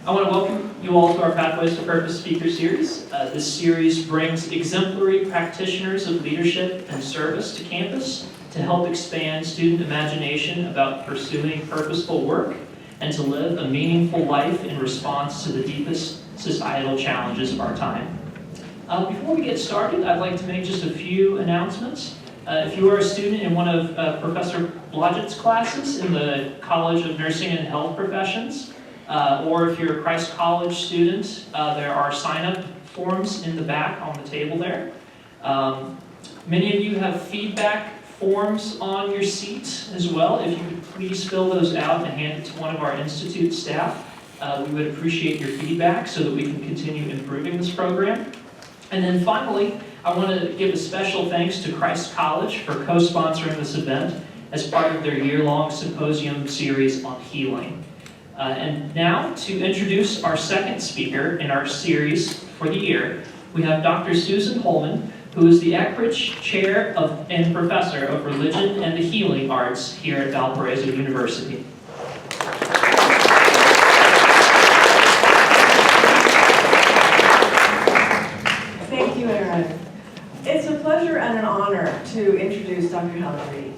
I want to welcome you all to our Pathways to Purpose speaker series. This series brings exemplary practitioners of leadership and service to campus to help expand student imagination about pursuing purposeful work and to live a meaningful life in response to the deepest societal challenges of our time. Before we get started, I'd like to make just a few announcements. If you are a student in one of Professor Blodgett's classes in the College of Nursing and Health Professions, or if you're a Christ College student, there are sign-up forms in the back on the table there. Many of you have feedback forms on your seat as well. If you could please fill those out and hand it to one of our Institute staff, we would appreciate your feedback so that we can continue improving this program. And then finally, I want to give a special thanks to Christ College for co-sponsoring this event as part of their year-long symposium series on healing. And now, to introduce our second speaker in our series for the year, we have Dr. Susan Holman, who is the Eckridge Chair and Professor of Religion and the Healing Arts here at Valparaiso University. Thank you, Aaron. It's a pleasure and an honor to introduce Dr. Helen Rhee.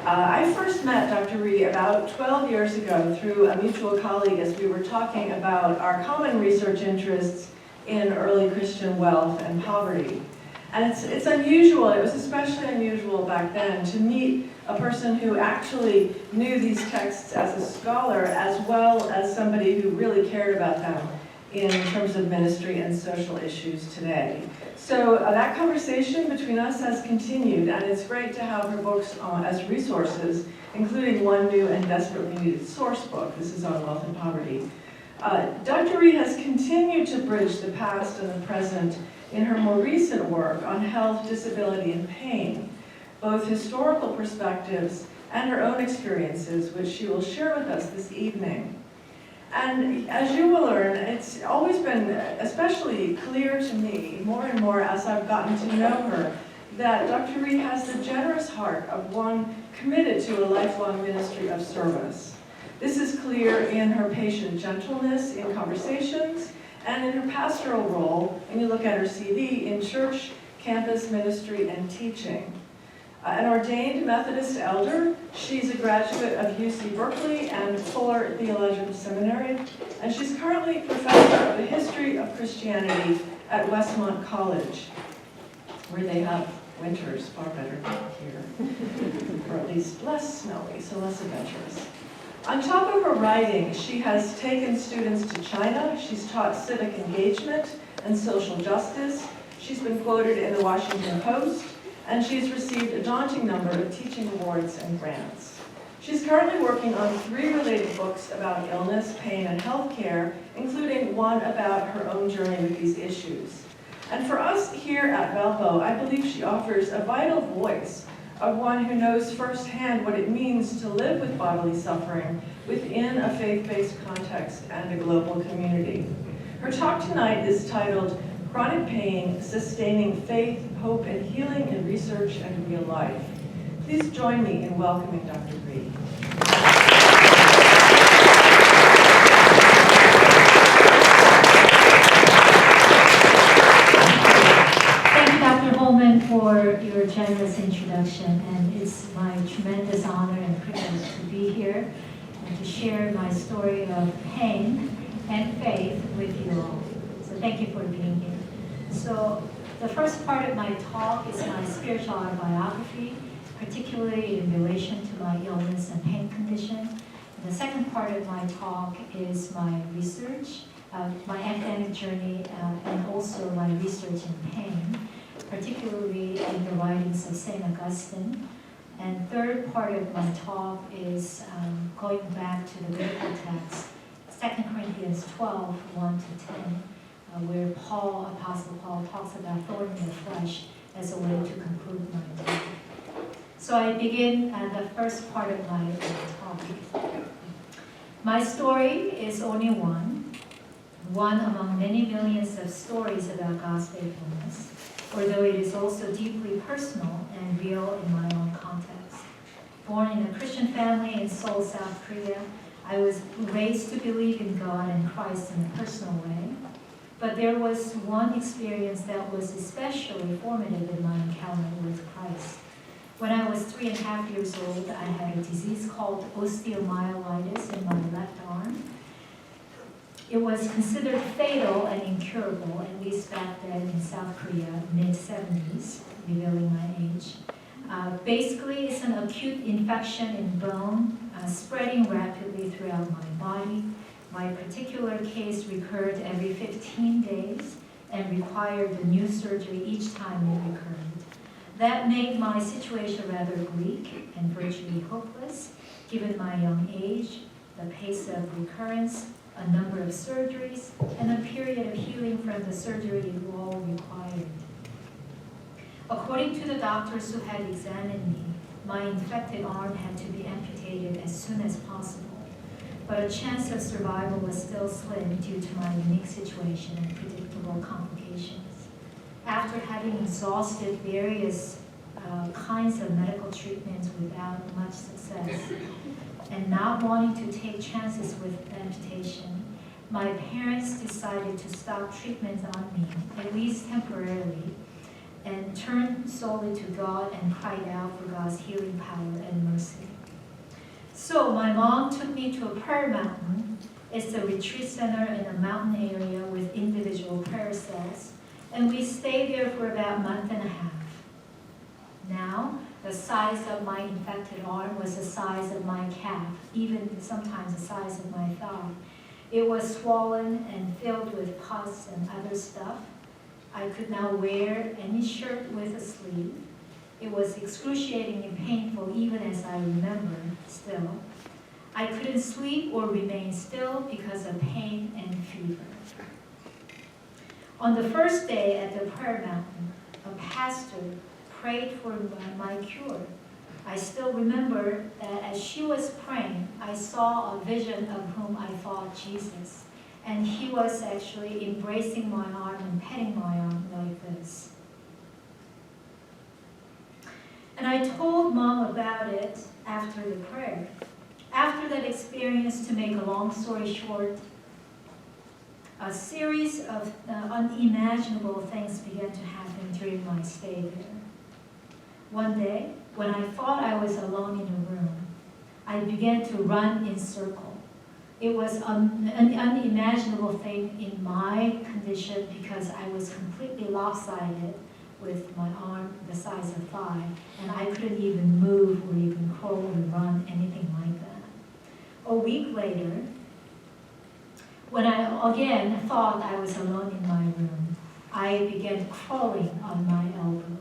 I first met Dr. Rhee about 12 years ago through a mutual colleague as we were talking about our common research interests in early Christian wealth and poverty. And it's unusual, it was especially unusual back then, to meet a person who actually knew these texts as a scholar as well as somebody who really cared about them in terms of ministry and social issues today. So that conversation between us has continued, and it's great to have her books as resources, including one new and desperately needed source book. This is on wealth and poverty. Dr. Rhee has continued to bridge the past and the present in her more recent work on health, disability, and pain, both historical perspectives and her own experiences, which she will share with us this evening. And as you will learn, it's always been especially clear to me, more and more as I've gotten to know her, that Dr. Rhee has the generous heart of one committed to a lifelong ministry of service. This is clear in her patient gentleness in conversations and in her pastoral role, when you look at her CV, in church, campus ministry, and teaching. An ordained Methodist elder, she's a graduate of UC Berkeley and Fuller Theological Seminary, and she's currently professor of the history of Christianity at Westmont College, where they have winters far better than here, or at least less snowy, so less adventurous. On top of her writing, she has taken students to China, she's taught civic engagement and social justice, she's been quoted in the Washington Post, and she's received a daunting number of teaching awards and grants. She's currently working on 3 related books about illness, pain, and healthcare, including one about her own journey with these issues. And for us here at Valpo, I believe she offers a vital voice of one who knows firsthand what it means to live with bodily suffering within a faith-based context and a global community. Her talk tonight is titled Chronic Pain, Sustaining Faith, Hope, and Healing in Research and Real Life. Please join me in welcoming Dr. Rhee. Thank you, Dr. Holman, for your generous introduction, and it's my tremendous honor and privilege to be here and to share my story of pain and faith with you all. So thank you for being here. So the first part of my talk is my spiritual autobiography, particularly in relation to my illness and pain condition. And the second part of my talk is my research, my academic journey, and also my research in pain, particularly in the writings of St. Augustine. And third part of my talk is going back to the biblical text, 2 Corinthians 12, 1 to 10. Where Apostle Paul talks about thorn in the flesh as a way to conclude my talk. So I begin the first part of my talk. My story is only one among many millions of stories about God's faithfulness, although it is also deeply personal and real in my own context. Born in a Christian family in Seoul, South Korea, I was raised to believe in God and Christ in a personal way, but there was one experience that was especially formative in my encounter with Christ. When I was 3.5 years old, I had a disease called osteomyelitis in my left arm. It was considered fatal and incurable, at least back then in South Korea, mid-70s, revealing my age. Basically, it's an acute infection in bone, spreading rapidly throughout my body. My particular case recurred every 15 days and required a new surgery each time it recurred. That made my situation rather bleak and virtually hopeless, given my young age, the pace of recurrence, a number of surgeries, and a period of healing from the surgery it all required. According to the doctors who had examined me, my infected arm had to be amputated as soon as possible, but a chance of survival was still slim due to my unique situation and predictable complications. After having exhausted various kinds of medical treatments without much success, and not wanting to take chances with amputation, my parents decided to stop treatment on me, at least temporarily, and turned solely to God and cried out for God's healing power and mercy. So my mom took me to a prayer mountain. It's a retreat center in a mountain area with individual prayer cells, and we stayed there for about a month and a half. Now, the size of my infected arm was the size of my calf, even sometimes the size of my thigh. It was swollen and filled with pus and other stuff. I could not wear any shirt with a sleeve. It was excruciatingly painful, even as I remember still. I couldn't sleep or remain still because of pain and fever. On the first day at the prayer mountain, a pastor prayed for my cure. I still remember that as she was praying, I saw a vision of whom I thought Jesus. And he was actually embracing my arm and petting my arm like this. And I told Mom about it after the prayer. After that experience, to make a long story short, a series of unimaginable things began to happen during my stay there. One day, when I thought I was alone in a room, I began to run in circles. It was an unimaginable thing in my condition because I was completely lopsided with my arm the size of thigh, and I couldn't even move or even crawl or run, anything like that. A week later, when I again thought I was alone in my room, I began crawling on my elbows.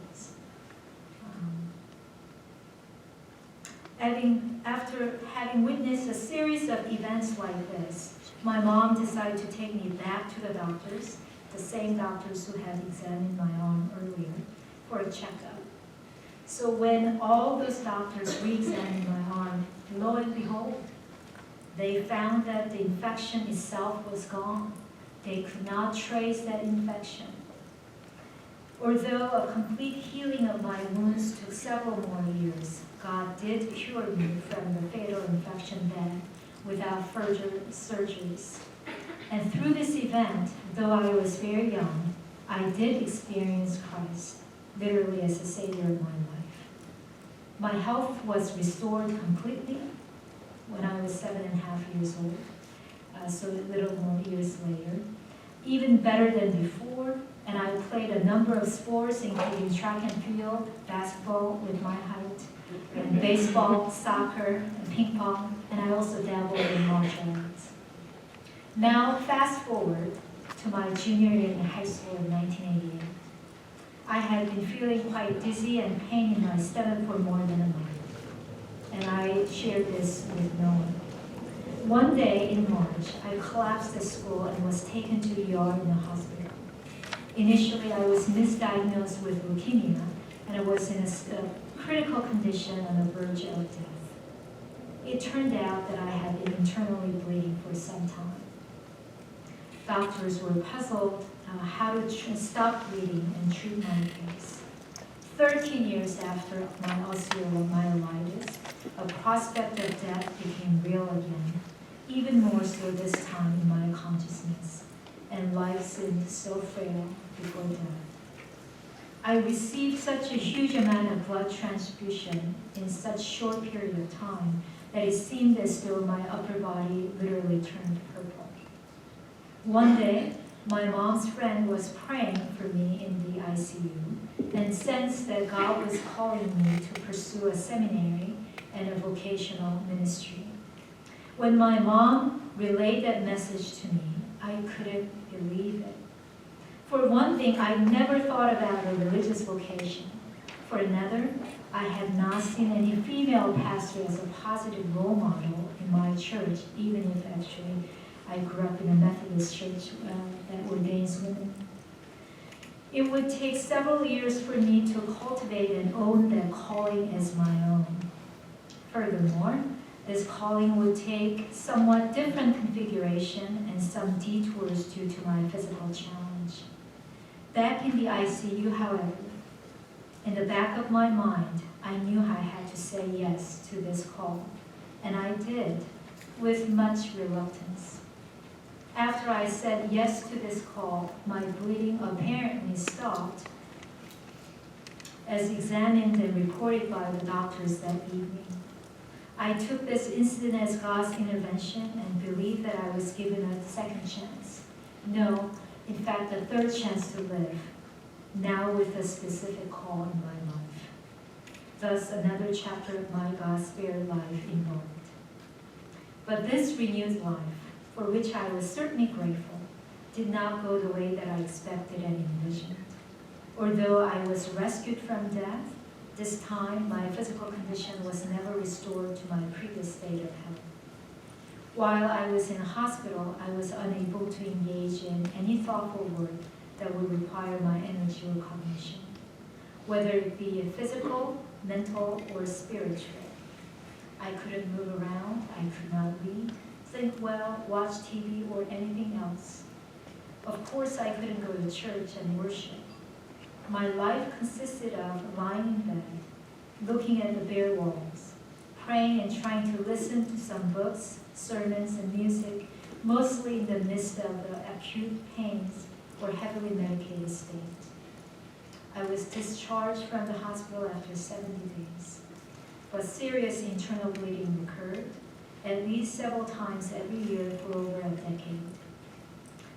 After having witnessed a series of events like this, my mom decided to take me back to the doctors, the same doctors who had examined my arm earlier, for a checkup. So when all those doctors re-examined my arm, lo and behold, they found that the infection itself was gone. They could not trace that infection. Although a complete healing of my wounds took several more years, God did cure me from the fatal infection then without further surgeries. And through this event, though I was very young, I did experience Christ, literally as the Savior of my life. My health was restored completely when I was 7.5 years old, so a little more years later, even better than before. And I played a number of sports, including track and field, basketball with my height, and baseball, soccer, and ping pong, and I also dabbled in martial arts. Now, fast forward to my junior year in high school in 1988. I had been feeling quite dizzy and pain in my stomach for more than a month, and I shared this with no one. One day in March, I collapsed at school and was taken to ER in the hospital. Initially, I was misdiagnosed with leukemia, and I was in a critical condition on the verge of death. It turned out that I had been internally bleeding for some time. Doctors were puzzled how to stop bleeding and treat my case. 13 years after my osteomyelitis, a prospect of death became real again. even more so this time in my consciousness, and life seemed so frail before death. I received such a huge amount of blood transfusion in such short period of time that it seemed as though my upper body literally turned purple. One day, my mom's friend was praying for me in the ICU and sensed that God was calling me to pursue a seminary and a vocational ministry. When my mom relayed that message to me, I couldn't believe it. For one thing, I never thought about a religious vocation. For another, I had not seen any female pastor as a positive role model in my church, even if actually I grew up in a Methodist church that ordains women. It would take several years for me to cultivate and own that calling as my own. Furthermore, this calling would take somewhat different configuration and some detours due to my physical challenge. Back in the ICU, however, in the back of my mind, I knew I had to say yes to this call, and I did, with much reluctance. After I said yes to this call, my bleeding apparently stopped, as examined and reported by the doctors that evening. I took this incident as God's intervention and believed that I was given a second chance. No, in fact, a third chance to live, now with a specific call in my life. Thus, another chapter of my God-spared life involved. But this renewed life, for which I was certainly grateful, did not go the way that I expected and envisioned. Although I was rescued from death, this time my physical condition was never restored to my previous state of health. While I was in hospital, I was unable to engage in any thoughtful work that would require my energy or cognition, whether it be physical, mental, or spiritual. I couldn't move around, I could not read, think well, watch TV, or anything else. Of course, I couldn't go to church and worship. My life consisted of lying in bed, looking at the bare walls, praying and trying to listen to some books, sermons, and music, mostly in the midst of the acute pains or heavily medicated state. I was discharged from the hospital after 70 days, but serious internal bleeding occurred, at least several times every year for over a decade.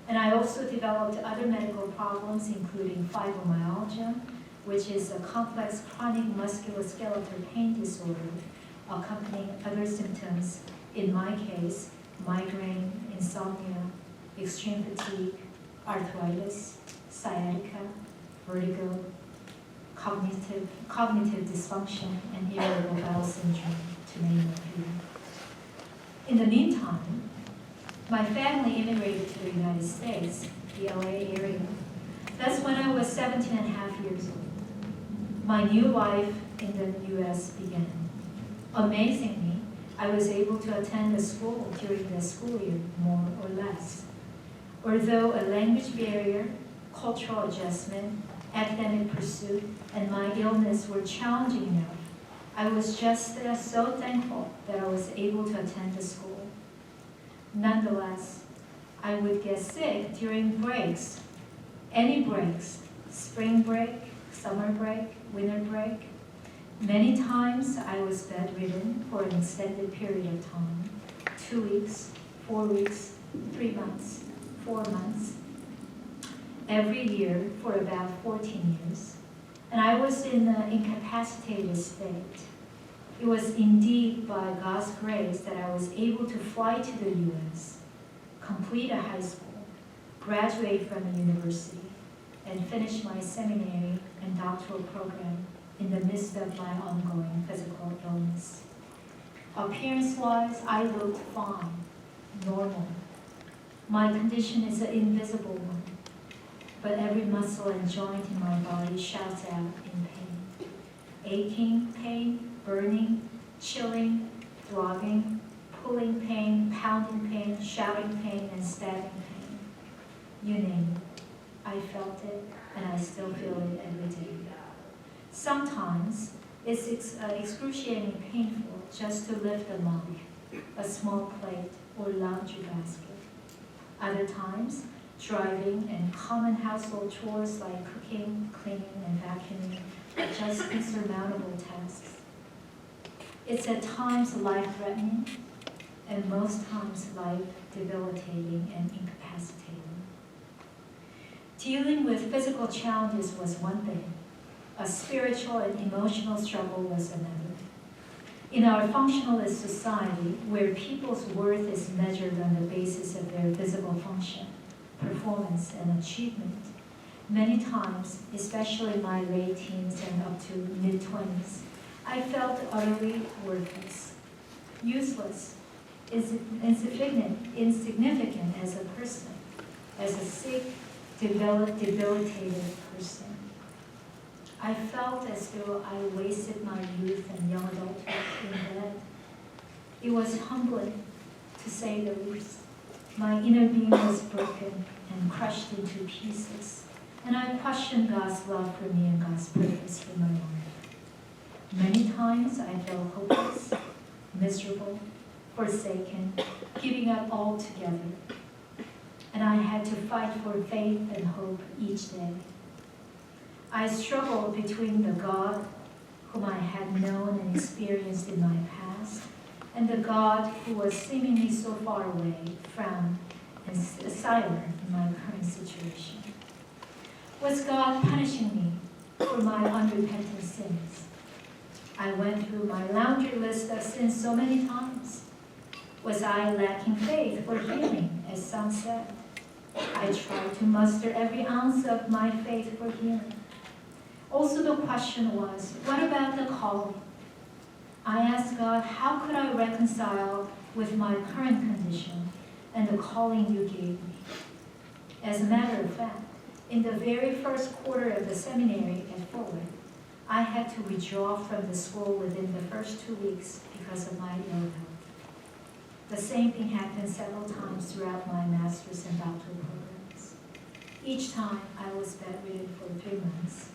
And I also developed other medical problems, including fibromyalgia, which is a complex chronic musculoskeletal pain disorder accompanying other symptoms, in my case, migraine, insomnia, extreme fatigue, arthritis, sciatica, vertigo, cognitive dysfunction, and irritable bowel syndrome, to name a few. In the meantime, my family immigrated to the United States, the LA area. That's when I was 17 and a half years old. My new life in the US began. Amazingly, I was able to attend a school during the school year, more or less. Although a language barrier, cultural adjustment, academic pursuit, and my illness were challenging enough, I was just so thankful that I was able to attend the school. Nonetheless, I would get sick during breaks, any breaks, spring break, summer break, winter break. Many times I was bedridden for an extended period of time, 2 weeks, 4 weeks, 3 months, 4 months, every year for about 14 years. And I was in an incapacitated state. It was indeed by God's grace that I was able to fly to the US, complete a high school, graduate from a university, and finish my seminary and doctoral program in the midst of my ongoing physical illness. Appearance-wise, I looked fine, normal. My condition is an invisible one, but every muscle and joint in my body shouts out in pain. Aching pain, burning, chilling, throbbing, pulling pain, pounding pain, shouting pain, and stabbing pain. You name it. I felt it, and I still feel it every day. Sometimes it's excruciatingly painful just to lift a mug, a small plate, or laundry basket. Other times, driving and common household chores like cooking, cleaning, and vacuuming are just insurmountable tasks. It's at times life-threatening, and most times life-debilitating and incapacitating. Dealing with physical challenges was one thing. A spiritual and emotional struggle was another. In our functionalist society, where people's worth is measured on the basis of their visible function, performance, and achievement, many times, especially in my late teens and up to mid-20s, I felt utterly worthless, useless, insignificant as a person, as a sick, debilitated person. I felt as though I wasted my youth and young adulthood in bed. It was humbling, to say the least. My inner being was broken and crushed into pieces, and I questioned God's love for me and God's purpose for my life. Many times I felt hopeless, miserable, forsaken, giving up altogether. And I had to fight for faith and hope each day. I struggled between the God whom I had known and experienced in my past, and the God who was seemingly so far away from and silent in my current situation. Was God punishing me for my unrepentant sins? I went through my laundry list of sins so many times. Was I lacking faith for healing, as some said? I tried to muster every ounce of my faith for healing. Also the question was, what about the calling? I asked God, how could I reconcile with my current condition and the calling you gave me? As a matter of fact, in the very first quarter of the seminary at Fuller, I had to withdraw from the school within the first 2 weeks because of my ill health. The same thing happened several times throughout my master's and doctoral programs. Each time I was bedridden for 3 months.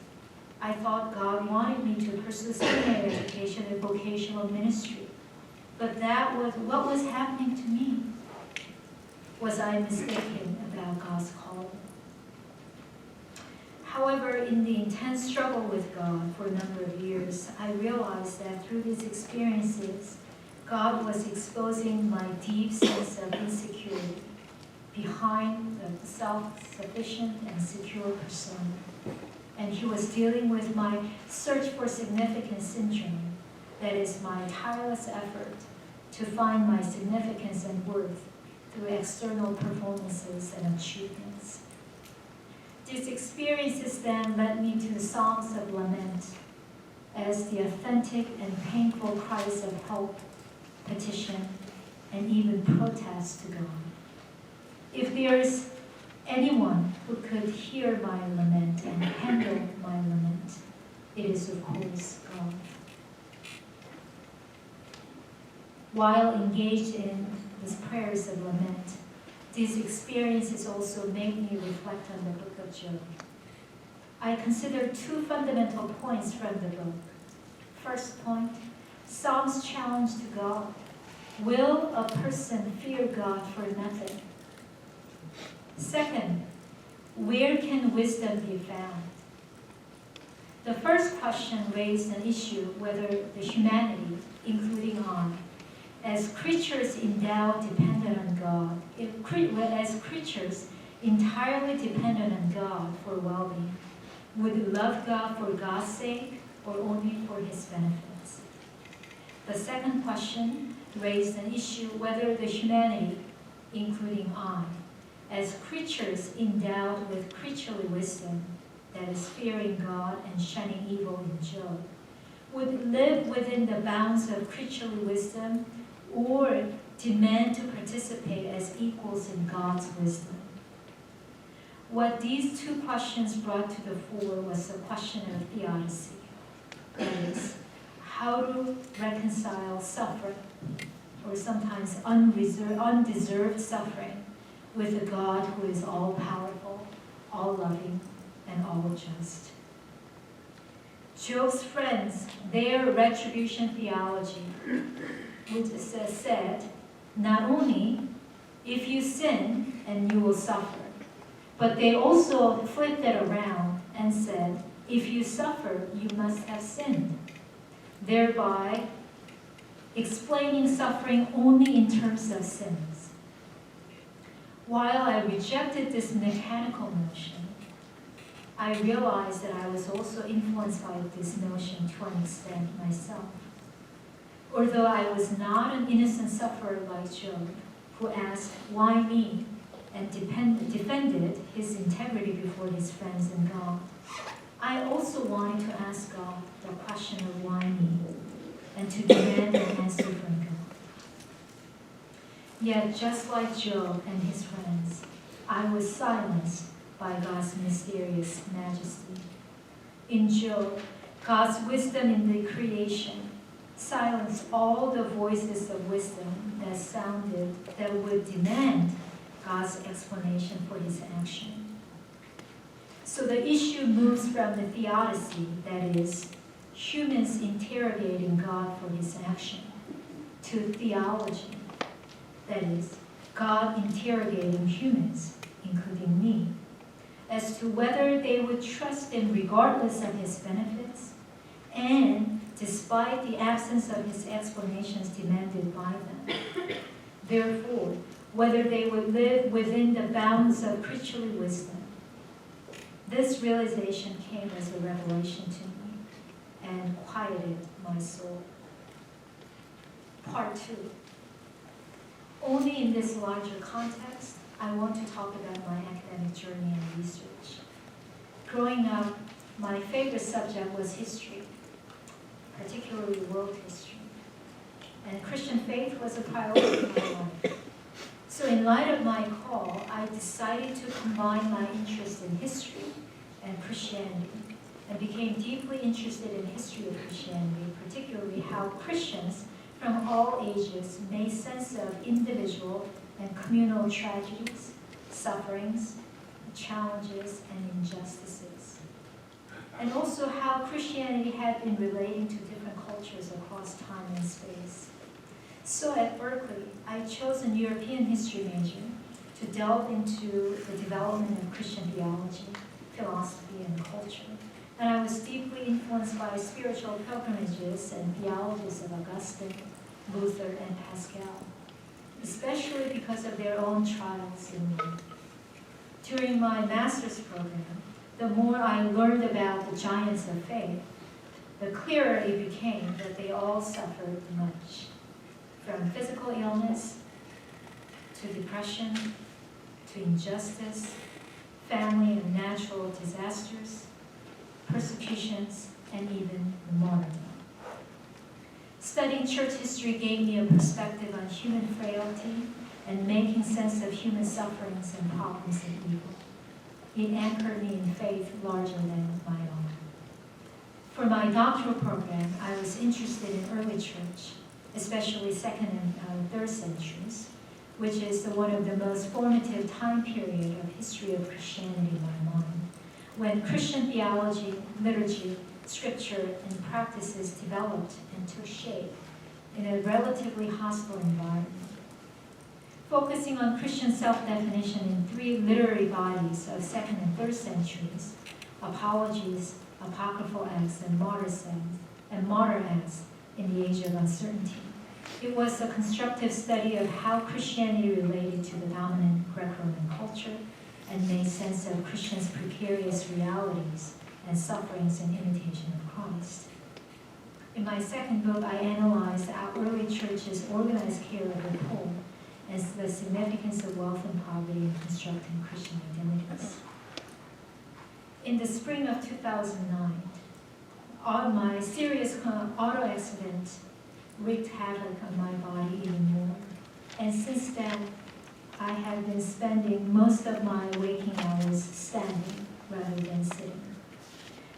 I thought God wanted me to pursue seminary education and vocational ministry, but that was what was happening to me. Was I mistaken about God's calling? However, in the intense struggle with God for a number of years, I realized that through these experiences, God was exposing my deep sense of insecurity behind the self-sufficient and secure persona. And He was dealing with my search for significance syndrome, that is my tireless effort to find my significance and worth through external performances and achievements. These experiences then led me to the Songs of Lament as the authentic and painful cries of hope, petition, and even protest to God. If there is anyone who could hear my lament and handle my lament, it is of course God. While engaged in these prayers of lament, these experiences also made me reflect on the book of Job. I consider 2 fundamental points from the book. First point, Psalm's challenge to God. Will a person fear God for nothing? Second, where can wisdom be found? The first question raised an issue whether the humanity, including I, as creatures endowed dependent on God, as creatures entirely dependent on God for well-being, would love God for God's sake or only for His benefits. The second question raised an issue whether the humanity, including I, as creatures endowed with creaturely wisdom, that is fearing God and shunning evil in Job, would live within the bounds of creaturely wisdom or demand to participate as equals in God's wisdom. What these 2 questions brought to the fore was the question of theodicy, that is, how to reconcile suffering, or sometimes undeserved suffering, with a God who is all-powerful, all-loving, and all-just. Job's friends, their retribution theology, which said, not only if you sin, and you will suffer. But they also flipped it around and said, if you suffer, you must have sinned, thereby explaining suffering only in terms of sins. While I rejected this mechanical notion, I realized that I was also influenced by this notion to an extent myself. Although I was not an innocent sufferer like Job, who asked, why me? And defended his integrity before his friends and God, I also wanted to ask God the question of why me, and to demand an answer from God. Yet, just like Job and his friends, I was silenced by God's mysterious majesty. In Job, God's wisdom in the creation silenced all the voices of wisdom that would demand God's explanation for his action. So the issue moves from the theodicy, that is, humans interrogating God for his action, to theology, that is, God interrogating humans, including me, as to whether they would trust him regardless of his benefits, and despite the absence of his explanations demanded by them. Therefore, whether they would live within the bounds of creaturely wisdom. This realization came as a revelation to me and quieted my soul. Part 2. Only in this larger context, I want to talk about my academic journey and research. Growing up, my favorite subject was history, particularly world history. And Christian faith was a priority in my life. So in light of my call, I decided to combine my interest in history and Christianity, and became deeply interested in history of Christianity, particularly how Christians from all ages made sense of individual and communal tragedies, sufferings, challenges, and injustices. And also how Christianity had been relating to different cultures across time and space. So at Berkeley, I chose an European history major to delve into the development of Christian theology, philosophy, and culture. And I was deeply influenced by spiritual pilgrimages and theologies of Augustine, Luther, and Pascal, especially because of their own trials in me. During my master's program, the more I learned about the giants of faith, the clearer it became that they all suffered much. From physical illness, to depression, to injustice, family and natural disasters, persecutions, and even martyrdom. Studying church history gave me a perspective on human frailty and making sense of human sufferings and problems and evil. It anchored me in faith larger than my own. For my doctoral program, I was interested in early church, especially 2nd and 3rd centuries, which is one of the most formative time period of history of Christianity in my mind, when Christian theology, liturgy, scripture, and practices developed and took shape in a relatively hostile environment. Focusing on Christian self-definition in 3 literary bodies of 2nd and 3rd centuries, apologies, apocryphal acts, and martyr acts in the age of uncertainty. It was a constructive study of how Christianity related to the dominant Greco-Roman culture and made sense of Christians' precarious realities and sufferings in imitation of Christ. In my second book, I analyzed how early churches organized care of the poor and the significance of wealth and poverty in constructing Christian identities. In the spring of 2009, my serious auto accident wreaked havoc on my body even more. And since then, I have been spending most of my waking hours standing rather than sitting.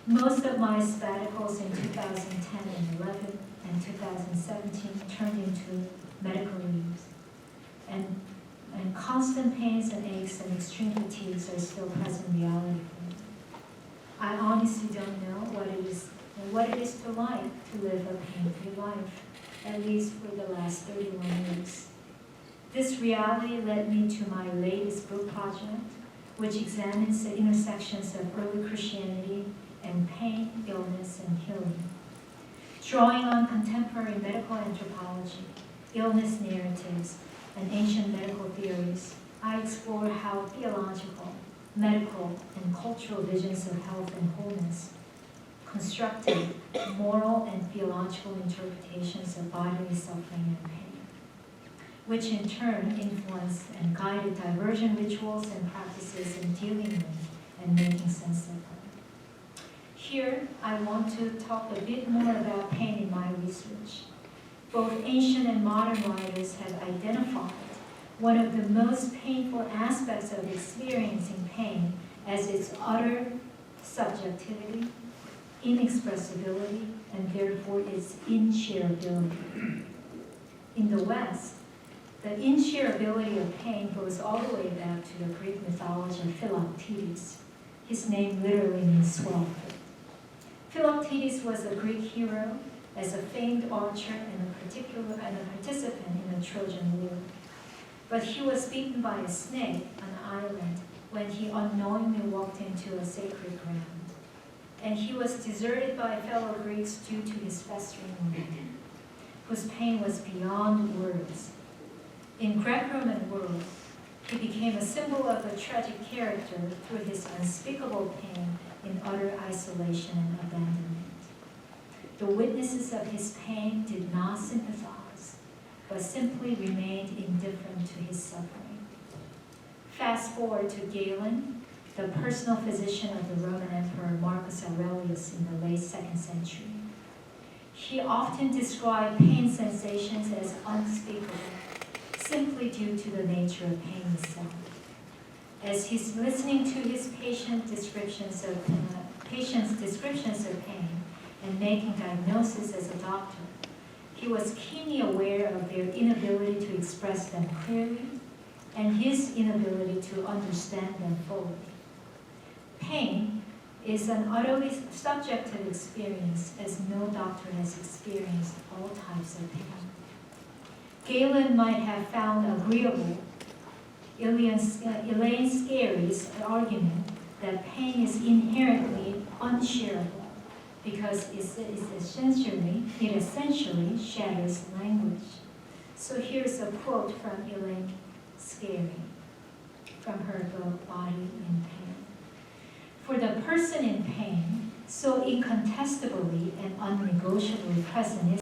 Most of my sabbaticals in 2010 and 11 and 2017 turned into medical leaves. And constant pains and aches and extreme fatigues are still present reality for me. I honestly don't know what it is to live a pain-free life, at least for the last 31 years. This reality led me to my latest book project, which examines the intersections of early Christianity and pain, illness, and healing. Drawing on contemporary medical anthropology, illness narratives, and ancient medical theories, I explore how theological, medical, and cultural visions of health and wholeness constructed moral and theological interpretations of bodily suffering and pain, which in turn influenced and guided divergent rituals and practices in dealing with and making sense of them. Here, I want to talk a bit more about pain in my research. Both ancient and modern writers have identified one of the most painful aspects of experiencing pain as its utter subjectivity, inexpressibility, and therefore its inshareability. In the West, the inshareability of pain goes all the way back to the Greek mythology of Philoctetes. His name literally means swallow. Philoctetes was a Greek hero as a famed archer and a participant in the Trojan War. But he was beaten by a snake on an island when he unknowingly walked into a sacred ground. And he was deserted by fellow Greeks due to his festering wound, whose pain was beyond words. In Greco-Roman world, he became a symbol of a tragic character through his unspeakable pain in utter isolation and abandonment. The witnesses of his pain did not sympathize, but simply remained indifferent to his suffering. Fast forward to Galen, the personal physician of the Roman Emperor Marcus Aurelius in the late 2nd century. He often described pain sensations as unspeakable, simply due to the nature of pain itself. As he's listening to his patient's descriptions of pain and making diagnosis as a doctor, he was keenly aware of their inability to express them clearly and his inability to understand them fully. Pain is an utterly subjective experience, as no doctor has experienced all types of pain. Galen might have found agreeable Elaine Scarry's argument that pain is inherently unshareable because it essentially shatters language. So here's a quote from Elaine Scarry from her book, Body in Pain. For the person in pain, so incontestably and unnegotiably present is